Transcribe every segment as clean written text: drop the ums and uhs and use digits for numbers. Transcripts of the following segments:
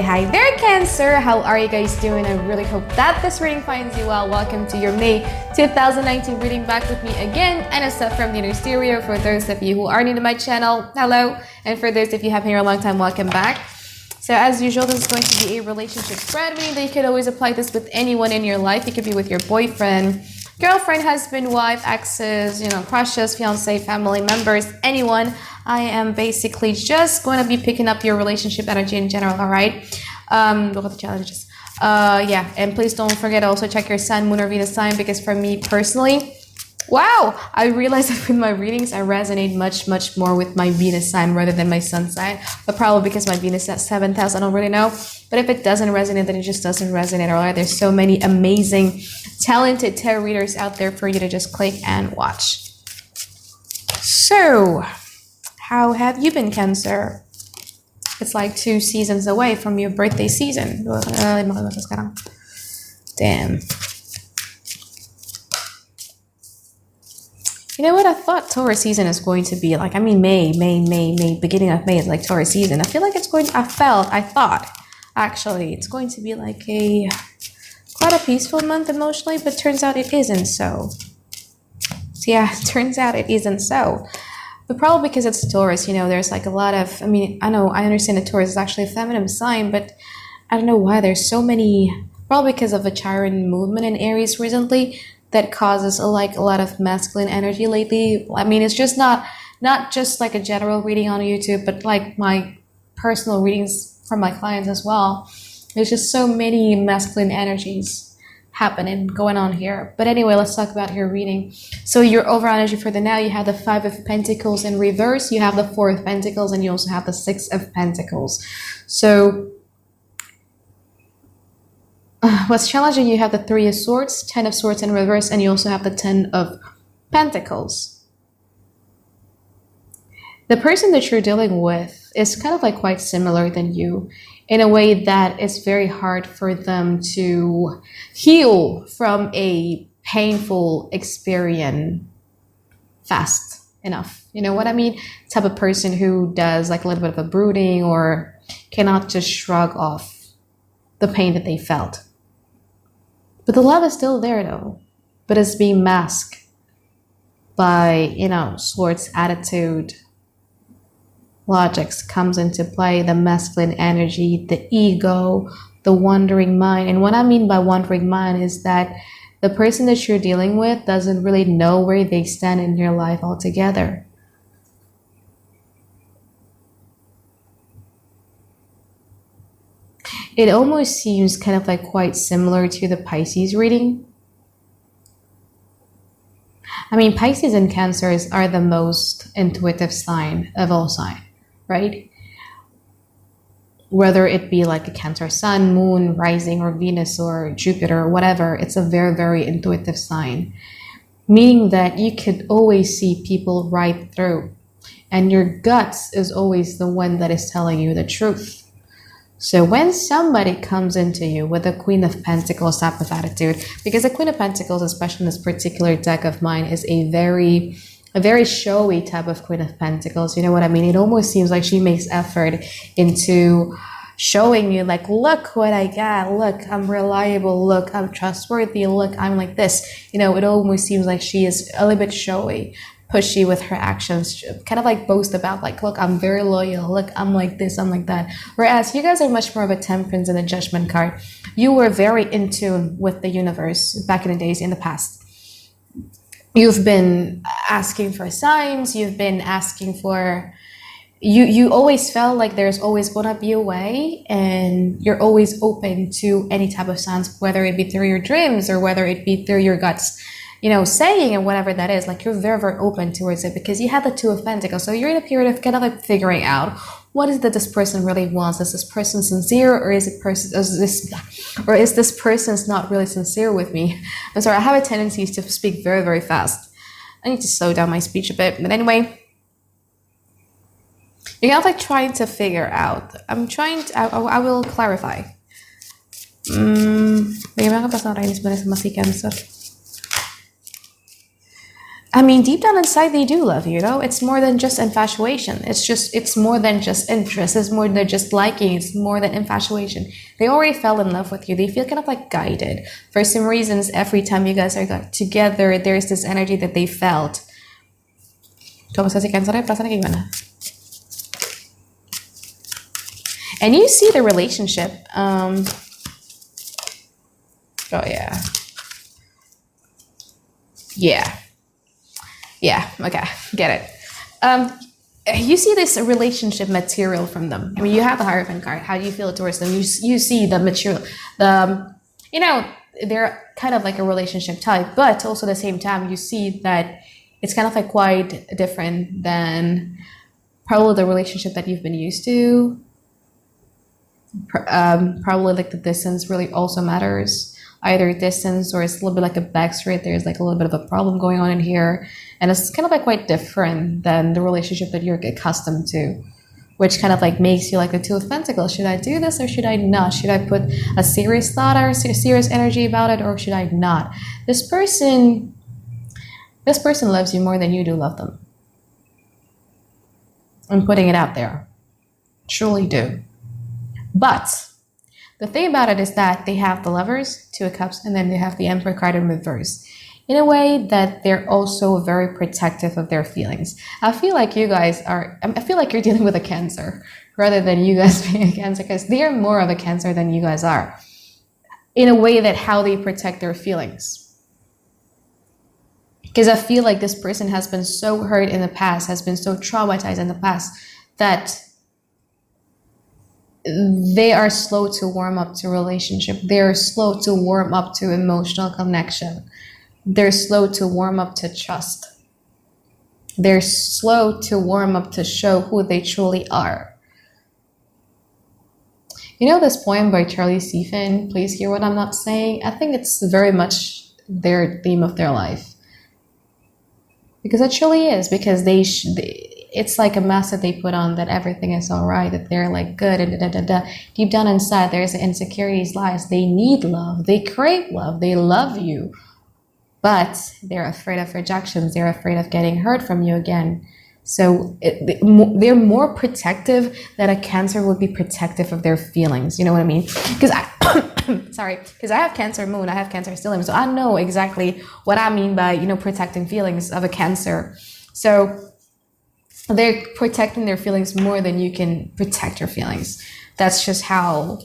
Hi there, Cancer. How are you guys doing? I really hope that this reading finds you well. Welcome to your May 2019 reading. Back with me again, Anisa from the Inner Stereo. For those of you who are new to my channel, hello. And for those of you who have been here a long time, welcome back. So as usual, this is going to be a relationship spread, meaning that you could always apply this with anyone in your life. It could be with your boyfriend, girlfriend, husband, wife, exes, crushes, fiance, family members, anyone. I am basically just going to be picking up your relationship energy in general, all right? What are the challenges? Yeah, and please don't forget to also check your sun, moon, or Venus sign, because for me personally, wow, I realized that with my readings, I resonate much more with my Venus sign rather than my sun sign, but probably because my Venus is at 7th, I don't really know. But if it doesn't resonate, then it just doesn't resonate, all right? There's so many amazing, talented tarot readers out there for you to just click and watch. So, how have you been, Cancer? It's like 2 seasons away from your birthday season. Damn. You know what? I thought Taurus season is going to be like, May, beginning of May is like Taurus season. I feel like it's going, I thought, actually, it's going to be like quite a peaceful month emotionally, but turns out it isn't so. So yeah, turns out it isn't so. But probably because it's Taurus, there's like a lot of, I understand that Taurus is actually a feminine sign, but I don't know why there's so many, probably because of a Chiron movement in Aries recently that causes a lot of masculine energy lately. It's just not just like a general reading on YouTube, but like my personal readings from my clients as well. There's just so many masculine energies happening, going on here. But anyway, let's talk about your reading. So your overall energy for the now, you have the 5 of Pentacles in reverse, you have the 4 of Pentacles, and you also have the 6 of Pentacles. So what's challenging, you have the 3 of Swords, 10 of Swords in reverse, and you also have the 10 of Pentacles. The person that you're dealing with is kind of like quite similar than you in a way that it's very hard for them to heal from a painful experience fast enough. You know what I mean? Type of person who does like a little bit of a brooding or cannot just shrug off the pain that they felt. But the love is still there though, but it's being masked by, Swords attitude. Logics comes into play, the masculine energy, the ego, the wandering mind. And what I mean by wandering mind is that the person that you're dealing with doesn't really know where they stand in your life altogether. It almost seems kind of like quite similar to the Pisces reading. Pisces and Cancers are the most intuitive sign of all signs, right? Whether it be like a Cancer sun, moon, rising, or Venus, or Jupiter, or whatever, it's a very intuitive sign. Meaning that you could always see people right through. And your guts is always the one that is telling you the truth. So when somebody comes into you with a Queen of Pentacles type of attitude, because the Queen of Pentacles, especially in this particular deck of mine, is a very showy type of Queen of Pentacles. You know what I mean? It almost seems like she makes effort into showing you like, look what I got. Look, I'm reliable. Look, I'm trustworthy. Look, I'm like this. It almost seems like she is a little bit showy, pushy with her actions, kind of like boast about like, look, I'm very loyal, look, I'm like this, I'm like that. Whereas you guys are much more of a Temperance and a Judgment card. You were very in tune with the universe back in the days, in the past. You've been asking for signs, you've been asking for, you always felt like there's always gonna be a way, and you're always open to any type of signs, whether it be through your dreams or whether it be through your guts, saying and whatever that is. Like, you're very open towards it because you have the 2 of Pentacles. So you're in a period of kind of like figuring out what is that this person really wants. Is this person sincere, or is this person's not really sincere with me? I'm sorry, I have a tendency to speak very fast. I need to slow down my speech a bit. But anyway, you're kind of like trying to figure out. I will clarify. Bagaimana pasangan ini sebenarnya sama si Cancer? I mean, deep down inside, they do love you, It's more than just infatuation. It's more than just interest. It's more than just liking. It's more than infatuation. They already fell in love with you. They feel kind of like guided. For some reasons, every time you guys are together, there's this energy that they felt. Coba si Cancer, perasaannya gimana? And you see the relationship. Oh, yeah. Yeah, okay, get it. You see this relationship material from them. I mean, you have the Hierophant card. How do you feel towards them? You see the material. They're kind of like a relationship type, but also at the same time, you see that it's kind of like quite different than probably the relationship that you've been used to. Probably like the distance really also matters. Either distance or it's a little bit like a backstreet. There's like a little bit of a problem going on in here. And it's kind of like quite different than the relationship that you're accustomed to, which kind of like makes you like the Two of Pentacles. Should I do this or should I not? Should I put a serious thought or serious energy about it, or should I not? This person loves you more than you do love them. I'm putting it out there. Truly do. But the thing about it is that they have the Lovers, Two of Cups, and then they have the Emperor card in reverse. In a way that they're also very protective of their feelings. I feel like you're dealing with a Cancer rather than you guys being a Cancer, because they're more of a Cancer than you guys are. In a way that how they protect their feelings. Because I feel like this person has been so hurt in the past, has been so traumatized in the past, that they are slow to warm up to relationship. They're slow to warm up to emotional connection. They're slow to warm up to trust. They're slow to warm up to show who they truly are. You know this poem by Charlie Stephen, Please Hear What I'm Not Saying? I think it's very much their theme of their life. Because it truly is, because it's like a mask that they put on that everything is all right, that they're like good and Deep down inside, there's insecurities, lies. They need love. They crave love. They love you. But they're afraid of rejections. They're afraid of getting hurt from you again. So they're more protective than a Cancer would be protective of their feelings. You know what I mean? Because I have Cancer moon, I have Cancer stellium, so I know exactly what I mean by, protecting feelings of a Cancer. So they're protecting their feelings more than you can protect your feelings. That's just how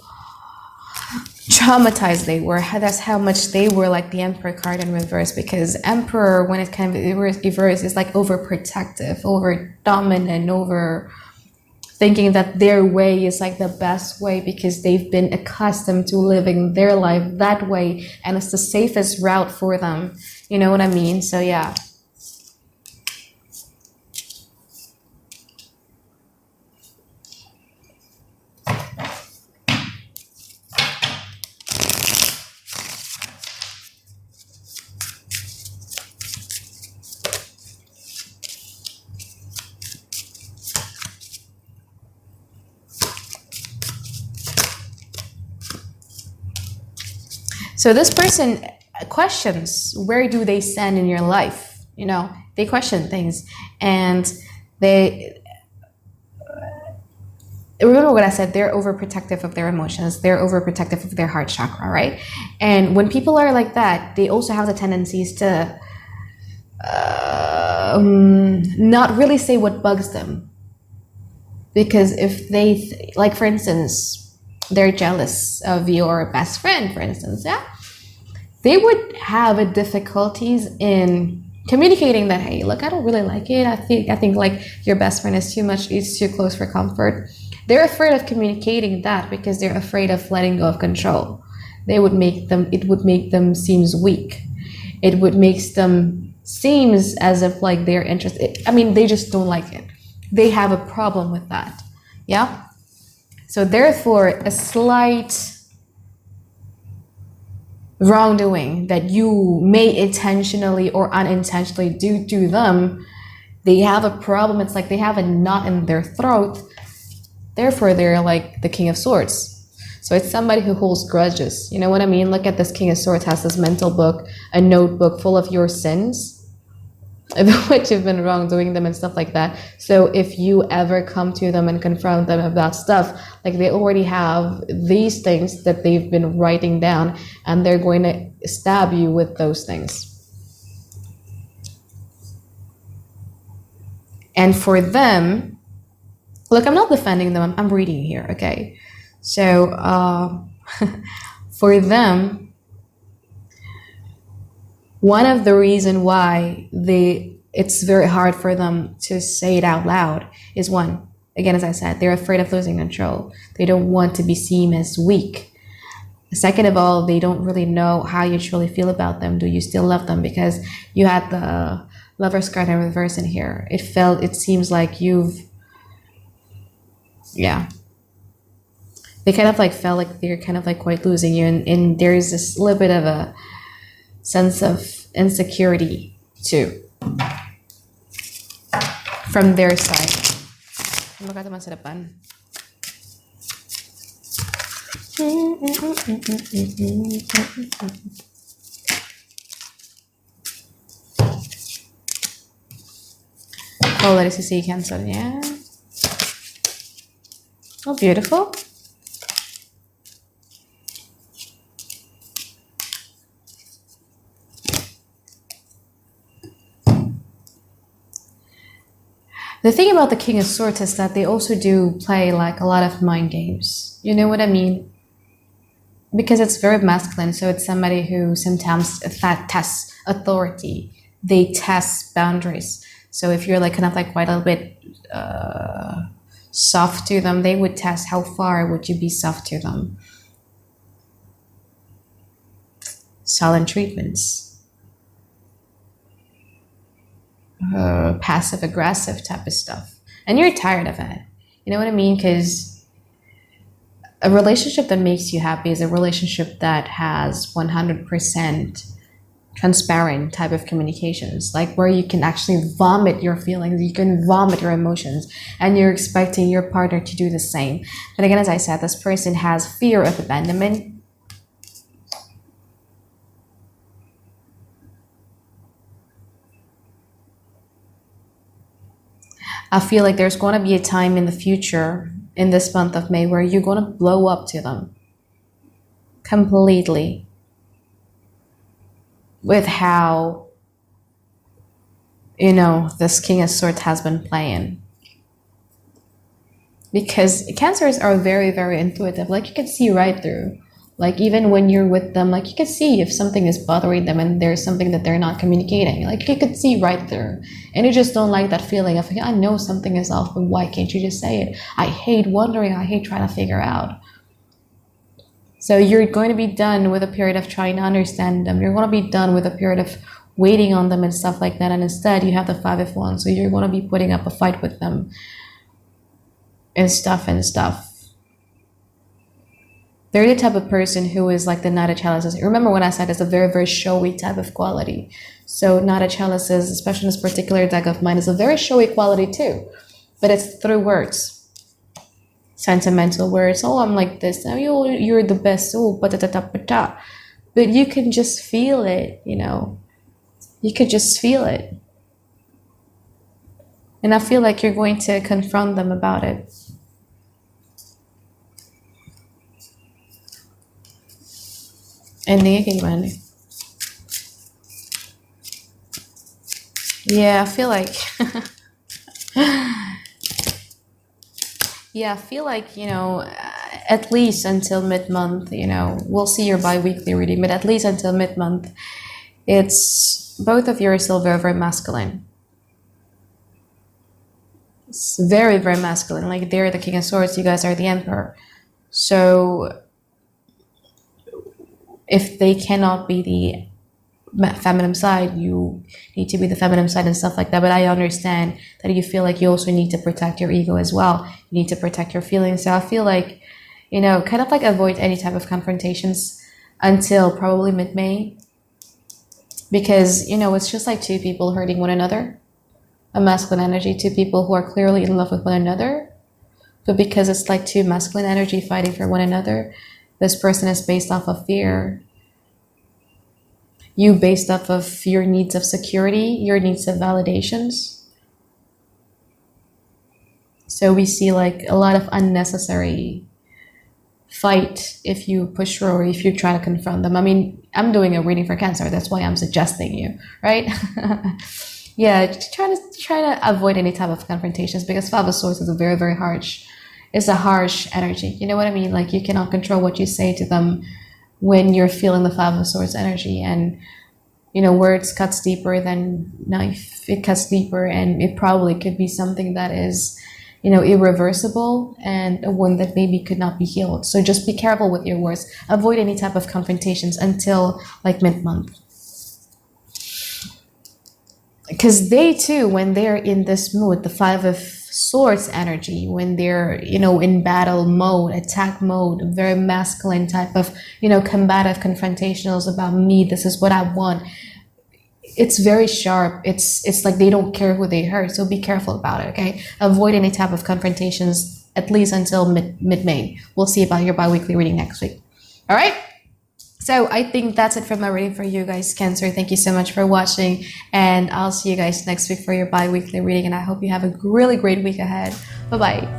traumatized they were. That's how much they were like the Emperor card in reverse, because Emperor, when it's kind of reverse, is like overprotective, over dominant, over thinking that their way is like the best way because they've been accustomed to living their life that way and it's the safest route for them. You know what I mean? So yeah. So this person questions, where do they stand in your life? They question things, and they remember what I said, they're overprotective of their emotions. They're overprotective of their heart chakra, right? And when people are like that, they also have the tendencies to not really say what bugs them. Because if they, like for instance, they're jealous of your best friend, for instance, yeah? They would have a difficulties in communicating that, hey, look, I don't really like it. I think like your best friend is too much, it's too close for comfort. They're afraid of communicating that because they're afraid of letting go of control. It would make them seem weak. It would make them seem as if like they're interested. I mean, they just don't like it. They have a problem with that, yeah? So therefore, a slight wrongdoing that you may intentionally or unintentionally do to them, they have a problem. It's like they have a knot in their throat. Therefore, they're like the King of Swords. So it's somebody who holds grudges. You know what I mean? Look at this King of Swords, has this mental book, a notebook full of your sins. what you've been wrong doing them and stuff like that. So if you ever come to them and confront them about stuff, like they already have these things that they've been writing down, and they're going to stab you with those things. And for them, look, I'm not defending them, I'm reading here, okay? So for them, one of the reasons why it's very hard for them to say it out loud is, one, again, as I said, they're afraid of losing control. They don't want to be seen as weak. Second of all, they don't really know how you truly feel about them. Do you still love them? Because you had the Lover's card in reverse in here. It seems like they kind of like felt like they're kind of like quite losing you, and there's this little bit of a sense of insecurity too from their side. Oh, let us see, Cancer. Yeah. Oh, beautiful. The thing about the King of Swords is that they also do play like a lot of mind games. You know what I mean? Because it's very masculine, so it's somebody who sometimes tests authority. They test boundaries. So if you're like kind of like quite a little bit soft to them, they would test how far would you be soft to them. Silent treatments. Passive aggressive type of stuff, and you're tired of it. You know what I mean? Because a relationship that makes you happy is a relationship that has 100% transparent type of communications, like where you can actually vomit your feelings, you can vomit your emotions, and you're expecting your partner to do the same. But again, as I said, this person has fear of abandonment. I feel like there's going to be a time in the future, in this month of May, where you're going to blow up to them completely with how, you know, this King of Swords has been playing. Because Cancers are very, very intuitive. Like, you can see right through. Like, even when you're with them, like, you can see if something is bothering them and there's something that they're not communicating. Like, you could see right through. And you just don't like that feeling of, I know something is off, but why can't you just say it? I hate wondering. I hate trying to figure out. So you're going to be done with a period of trying to understand them. You're going to be done with a period of waiting on them and stuff like that. And instead, you have the Five of Wands. So you're going to be putting up a fight with them and stuff. They're the type of person who is like the Knight of Chalices. Remember when I said it's a very, very showy type of quality. So Knight of Chalices, especially in this particular deck of mine, is a very showy quality too. But it's through words. Sentimental words. Oh, I'm like this. Oh, you're the best. Oh, but you can just feel it, you know. You could just feel it. And I feel like you're going to confront them about it. Ending again. Yeah, I feel like yeah, I feel like, you know, at least until mid-month, you know, we'll see your bi-weekly reading, but at least until mid-month, it's both of you are still very, very masculine. It's very, very masculine. Like, they're the King of Swords, you guys are the Emperor. So if they cannot be the feminine side, you need to be the feminine side and stuff like that. But I understand that you feel like you also need to protect your ego as well. You need to protect your feelings. So I feel like, you know, kind of like avoid any type of confrontations until probably mid-May. Because, you know, it's just like two people hurting one another. A masculine energy, two people who are clearly in love with one another. But because it's like two masculine energy fighting for one another, this person is based off of fear. you based off of your needs of security, your needs of validations. So we see like a lot of unnecessary fight if you push through or if you try to confront them. I mean, I'm doing a reading for Cancer. That's why I'm suggesting you, right? Yeah, try to avoid any type of confrontations, because Five of Swords is a very, very harsh. It's a harsh energy. You know what I mean? Like, you cannot control what you say to them when you're feeling the Five of Swords energy. And, you know, words cuts deeper than knife. It cuts deeper, and it probably could be something that is, you know, irreversible, and a wound that maybe could not be healed. So just be careful with your words. Avoid any type of confrontations until like mid-month. Because they too, when they're in this mood, the Five of Swords energy, when they're, you know, in battle mode, attack mode, very masculine type of, you know, combative confrontationals about me, this is what I want. It's very sharp. It's like they don't care who they hurt. So be careful about it, okay? Avoid any type of confrontations, at least until mid-May. We'll see about your bi-weekly reading next week. All right? So I think that's it for my reading for you guys, Cancer. Thank you so much for watching, and I'll see you guys next week for your bi-weekly reading, and I hope you have a really great week ahead. Bye-bye.